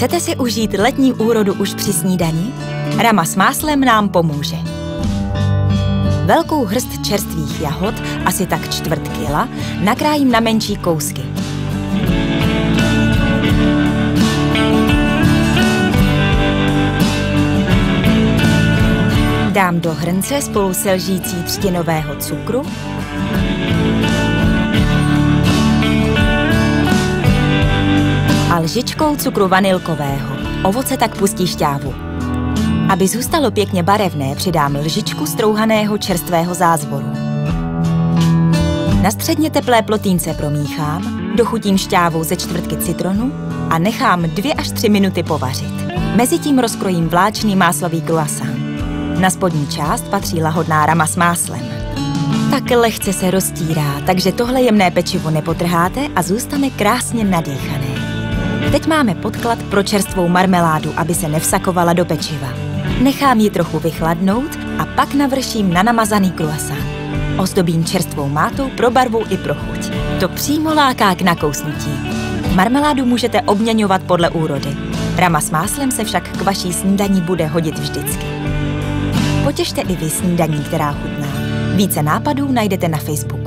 Chcete si užít letní úrodu už při snídani? Rama s máslem nám pomůže. Velkou hrst čerstvých jahod, asi tak 1/4 kila, nakrájím na menší kousky. Dám do hrnce spolu se lžící třtinového cukru a lžičkou cukru vanilkového. Ovoce tak pustí šťávu. Aby zůstalo pěkně barevné, přidám lžičku strouhaného čerstvého zázvoru. Na středně teplé plotýnce promíchám, dochutím šťávou ze 1/4 citronu a nechám 2 až 3 minuty povařit. Mezitím rozkrojím vláčný máslový croissant. Na spodní část patří lahodná rama s máslem. Tak lehce se roztírá, takže tohle jemné pečivo nepotrháte a zůstane krásně nadýchané. Teď máme podklad pro čerstvou marmeládu, aby se nevsakovala do pečiva. Nechám ji trochu vychladnout a pak navrším na namazaný croissant. Ozdobím čerstvou mátou pro barvu i pro chuť. To přímo láká k nakousnutí. Marmeládu můžete obměňovat podle úrody. Rama s máslem se však k vaší snídani bude hodit vždycky. Potěšte i vy snídaní, která chutná. Více nápadů najdete na Facebooku.